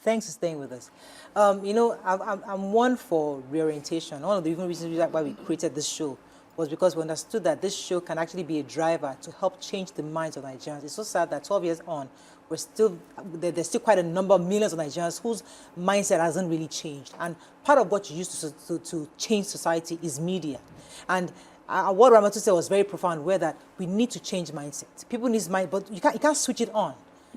Thanks for staying with us. You know, I'm one for reorientation. One of the even reasons why we created this show was because we understood that this show can actually be a driver to help change the minds of Nigerians. It's so sad that 12 years on, there's still quite a number of millions of Nigerians whose mindset hasn't really changed. And part of what you use to change society is media. And what Ramatu said was very profound, where that we need to change mindset. People need mind, but you can't switch it on.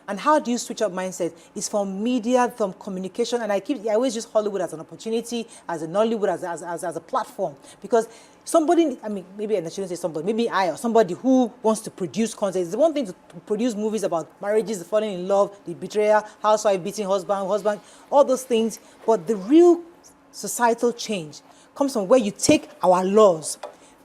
And how do you switch up mindset? It's from media, from communication, and I always use Hollywood as an opportunity, as a Nollywood, as a platform. Because somebody, I mean, maybe I shouldn't say somebody, maybe I or somebody who wants to produce content. It's one thing to produce movies about marriages, falling in love, the betrayal, housewife beating husband, all those things. But the real societal change comes from where you take our laws,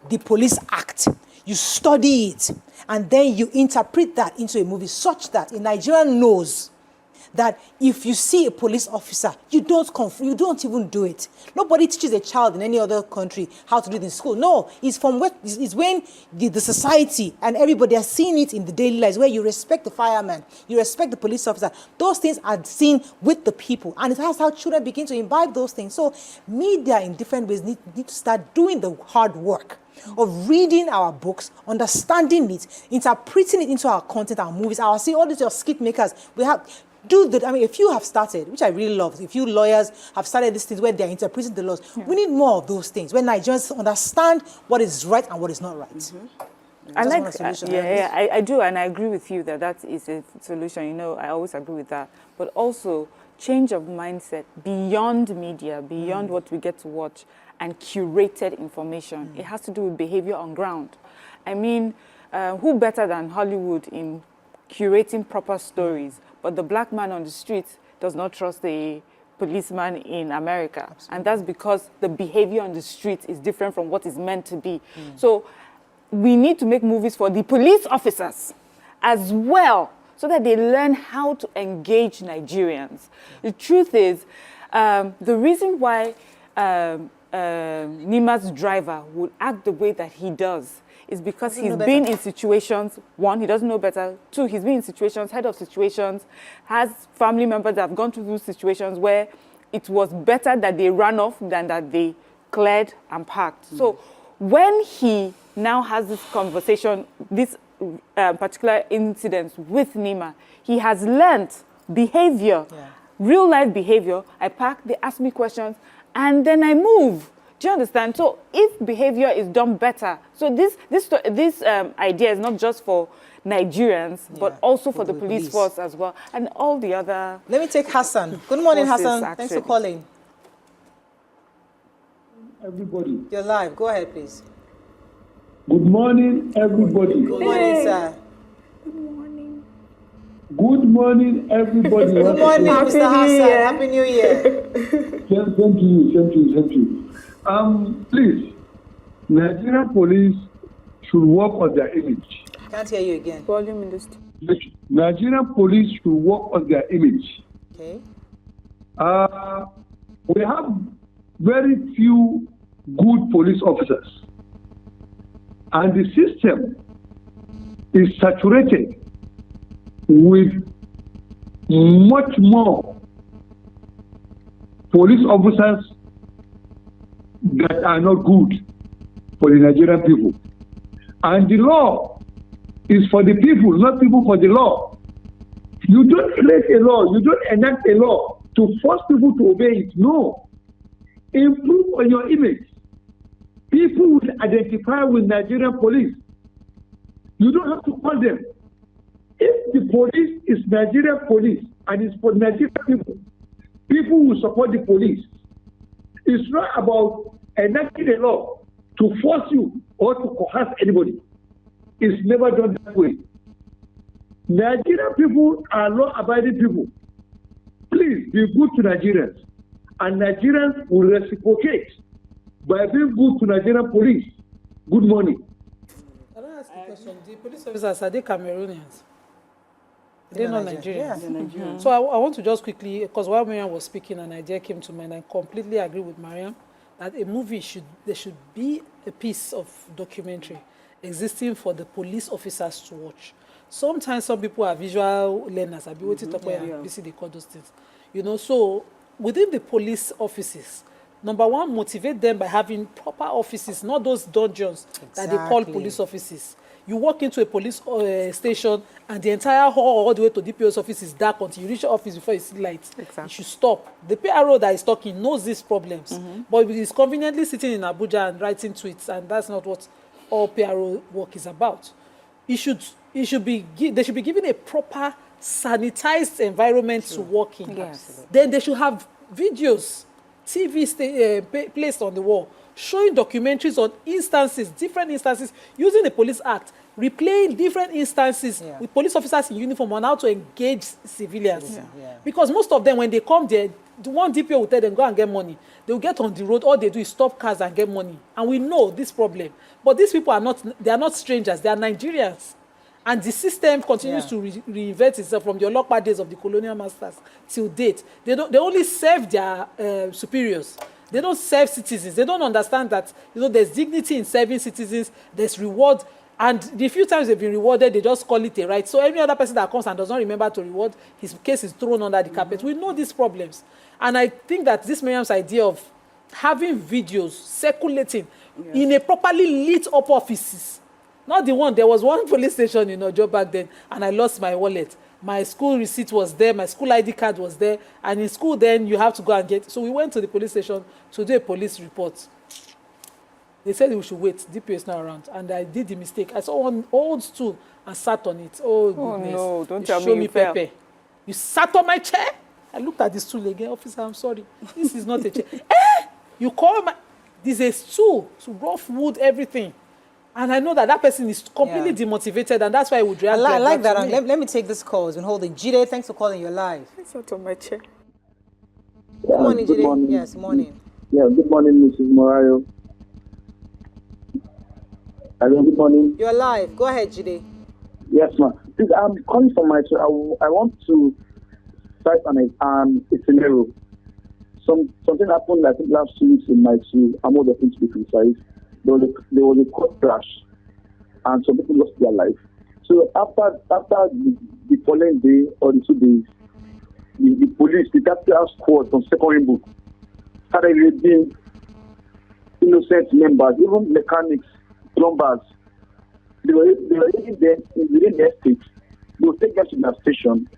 the Police Act, you study it, and then you interpret that into a movie such that a Nigerian knows that if you see a police officer, you don't even do it. Nobody teaches a child in any other country how to do it in school. No, it's when the society and everybody are seeing it in the daily lives, where you respect the fireman, you respect the police officer. Those things are seen with the people, and that's how children begin to imbibe those things. So media in different ways need to start doing the hard work of reading our books, understanding it, interpreting it into our content, our movies, all these skit makers. If you have started, which I really love, if you lawyers have started these things where they're interpreting the laws, we need more of those things, where Nigerians understand what is right and what is not right. Mm-hmm. I do, and I agree with you that is a solution. You know, I always agree with that. But also, change of mindset beyond media, beyond what we get to watch, and curated information. It has to do with behavior on ground. I mean, who better than Hollywood in curating proper stories? But the black man on the street does not trust the policeman in America. Absolutely. And that's because the behavior on the street is different from what is meant to be. So we need to make movies for the police officers as well, so that they learn how to engage Nigerians. The truth is, the reason why Nima's driver would act the way that he does is because he's been in situations, one, he doesn't know better, two, he's been in situations, head of situations, has family members that have gone through those situations where it was better that they ran off than that they cleared and parked. So when he now has this conversation, this particular incident with Nima, he has learned behavior, real life behavior. I park, they ask me questions, and then I move. Do you understand? So if behavior is done better, so this idea is not just for Nigerians, but also for the police force as well, and all the other. Let me take Hassan. Good morning, Hassan. Actually. Thanks for calling. Everybody. You're live. Go ahead, please. Good morning, everybody. Good morning, sir. Good morning. Good morning, everybody. Good morning, Mr. Hassan. Happy New Year. Thank you. Please, Nigerian police should work on their image. Can't hear you again. Volume in this. Nigerian police should work on their image. Okay. We have very few good police officers, and the system is saturated with much more police officers that are not good for the Nigerian people. And the law is for the people, not people for the law. You don't create a law, you don't enact a law to force people to obey it. No. Improve on your image. People will identify with Nigerian police. You don't have to call them. If the police is Nigerian police and it's for Nigerian people, people will support the police. It's not about enacting a law to force you or to coerce anybody. It's never done that way. Nigerian people are law-abiding people. Please be good to Nigerians, and Nigerians will reciprocate by being good to Nigerian police. Good morning. Can I ask a question? The police officers, are they Cameroonians? They're not Nigerians. Yeah. Mm-hmm. So I want to just quickly, because while Mariam was speaking, an idea came to mind. I completely agree with Mariam that a movie there should be a piece of documentary existing for the police officers to watch. Sometimes some people are visual learners. I'll be waiting to talk about they call those things. So within the police offices, number one, motivate them by having proper offices, not those dungeons that they call police offices. You walk into a police station and the entire hall all the way to DPO's office is dark until you reach the office before you see lights. Exactly. You should stop. The PRO that is talking knows these problems, but he's conveniently sitting in Abuja and writing tweets, and that's not what all PRO work is about. They should be given a proper sanitized environment to work in. Yes. Then they should have videos, TV placed on the wall, showing documentaries on instances, different instances, using the Police Act, replaying different instances with police officers in uniform on how to engage civilians. Because most of them, when they come there, the one DPO will tell them, go and get money. They will get on the road, all they do is stop cars and get money. And we know this problem. But these people are not strangers, they are Nigerians. And the system continues to reinvent itself from the Olokpa days of the colonial masters till date. They only serve their superiors. They don't serve citizens. They don't understand that there's dignity in serving citizens. There's reward, and the few times they've been rewarded, they just call it a right. So any other person that comes and does not remember to reward, his case is thrown under the carpet. We know these problems, and I think that this Miriam's idea of having videos circulating in a properly lit up offices, not the one. There was one police station in Ojo back then, and I lost my wallet. My school receipt was there, my school ID card was there, and in school then you have to go and get. So we went to the police station to do a police report. They said we should wait. DPO is not around, and I did the mistake. I saw one old stool and sat on it. Oh goodness! No! Don't you tell show me you fell. Pepe. You sat on my chair. I looked at the stool again. Officer, I'm sorry. This is not a chair. You call my? This is a stool. It's rough wood, everything. And I know that person is completely demotivated, and that's why I would react like that. Let me take this call. It's been holding. Jide, thanks for calling. You're live. I sat on my chair. Good morning, Jide. Yes, morning. Yeah, good morning, Mrs. Morayo. Hello, good morning. You're live. Go ahead, Jide. Yes, ma'am. Please, I'm calling from my. I want to start on a scenario. Something happened, I think, last 2 weeks in my school. I'm not going to be precise. There was a car crash, and some people lost their life. So after the following day or the 2 days, the police, the tactical squad from Secondary Book, started raiding innocent members, even mechanics, plumbers. They were raiding them within the estate. They will take them to their station.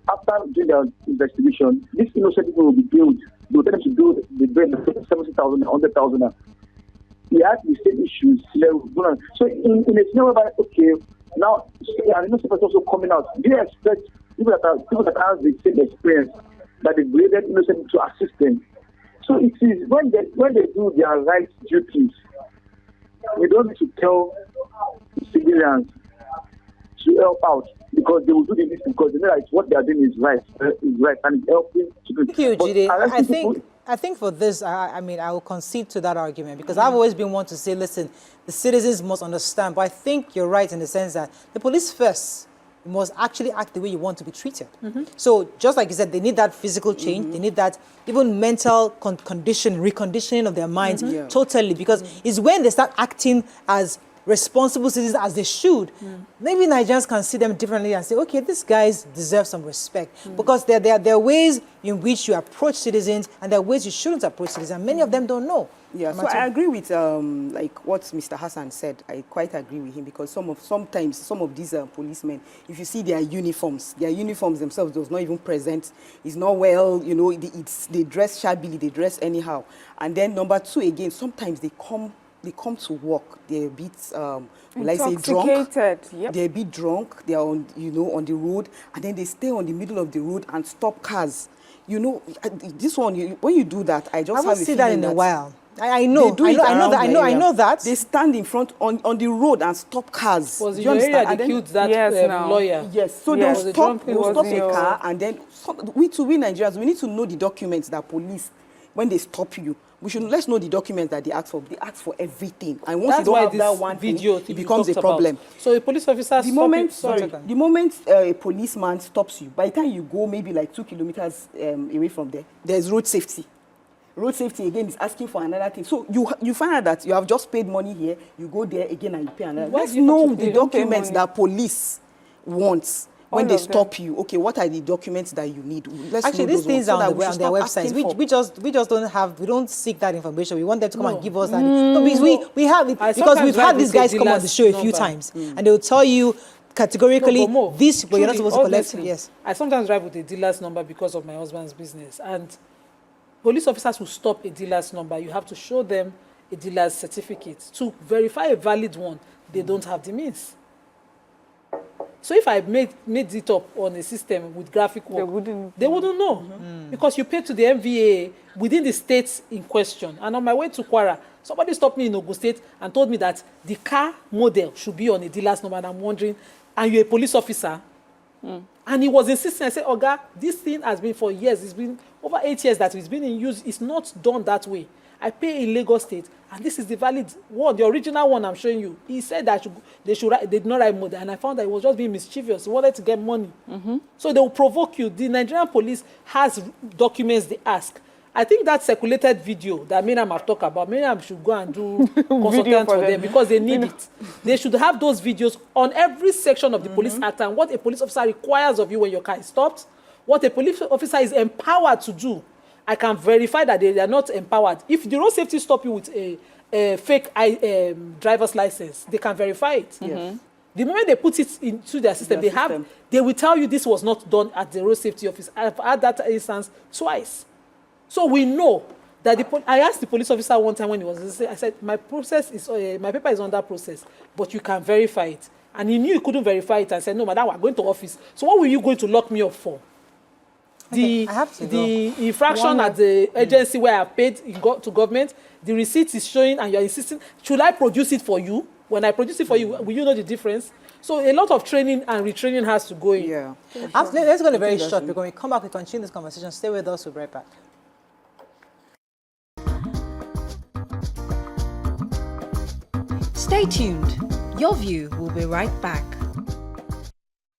After doing their investigation, these innocent people will be billed. They will tell them to do the bill 70,000, 100,000. We had the same issues. So in a scenario where, okay, now, and innocent person also coming out, do you expect people that have the same experience, that they graded innocent to assist them? So it is when they do their rights duties, we don't need to tell the civilians to help out, because they will do this because they know that what they are doing is right, and it's helping to do. Thank you, Jide. I think for this, I will concede to that argument, because I've always been one to say, listen, the citizens must understand. But I think you're right in the sense that the police first must actually act the way you want to be treated. So just like you said, they need that physical change. They need that even mental reconditioning of their minds, totally, because it's when they start acting as responsible citizens as they should, maybe Nigerians can see them differently and say, okay, these guys deserve some respect. Because there are ways in which you approach citizens, and there are ways you shouldn't approach citizens. Many of them don't know. Yeah, so I agree with like what Mr. Hassan said. I quite agree with him, because sometimes some of these policemen, if you see their uniforms themselves does not even present. It's not well, they dress shabbily, they dress anyhow. And then number two, again, sometimes they come to work, they're a bit, will I say, drunk? Yep. They're a bit drunk, they're on the road, and then they stay on the middle of the road and stop cars. This one, when you do that, I haven't seen that in a while. I know that. They stand in front on the road and stop cars. Was your area they killed that lawyer? Yes, so they'll stop a car, and then we Nigerians, we need to know the documents that police, when they stop you, let's know the documents that they ask for. They ask for everything, and once you don't have that one video, it becomes a problem. So a police officer, the moment a policeman stops you, by the time you go maybe like 2 kilometers away from there, there's road safety. Road safety again is asking for another thing. So you find out that you have just paid money here, you go there again and you pay another. Let's know the documents that police wants. when All they of them. stop you, okay, what are the documents that you need? Let's Actually, know these those things ones so are that on, we on should their stop websites. asking for. We just don't have, we don't seek that information. We want them to come No. and give us that. No, because we have it, I because we've sometimes write had these with a guys come on the dealer's show a few number. times, and they will tell you categorically, No, but Mo, this, but you're not truly, supposed to collect. honestly, Yes. I sometimes drive with a dealer's number because of my husband's business. And police officers will stop a dealer's number. You have to show them a dealer's certificate. To verify a valid one, they don't have the means. So if I made it up on a system with graphic work, they wouldn't know. Because you pay to the MVA within the states in question. And on my way to Kwara, somebody stopped me in Ogun State and told me that the car model should be on a dealer's number. And I'm wondering, and you're a police officer? And he was insisting. I said, Oga, this thing has been for years. It's been over 8 years that it's been in use. It's not done that way. I pay in Lagos State, and this is the valid one, the original one I'm showing you. He said that they did not write model, and I found that he was just being mischievous. He wanted to get money. So they will provoke you. The Nigerian police has documents they ask. I think that circulated video that Miriam have talked about, Miriam should go and do consultant for them because they need it. They should have those videos on every section of the Police Act and what a police officer requires of you when your car is stopped, what a police officer is empowered to do. I can verify that they are not empowered. If the road safety stop you with a fake driver's license, they can verify it. Yes. The moment they put it into their system, they will tell you this was not done at the road safety office. I've had that instance twice. So we know that I asked the police officer one time when he was, I said, my process is, my paper is under process, but you can verify it. And he knew he couldn't verify it and said, no, madam, we're going to office. So what were you going to lock me up for? Okay, I have to The infraction at the agency where I paid to government, the receipt is showing and you're insisting, should I produce it for you? When I produce it for you, will you know the difference? So a lot of training and retraining has to go in. Yeah. Let's go to very short, because when we come back, we continue this conversation. Stay with us, we'll be right back. Stay tuned. Your View will be right back.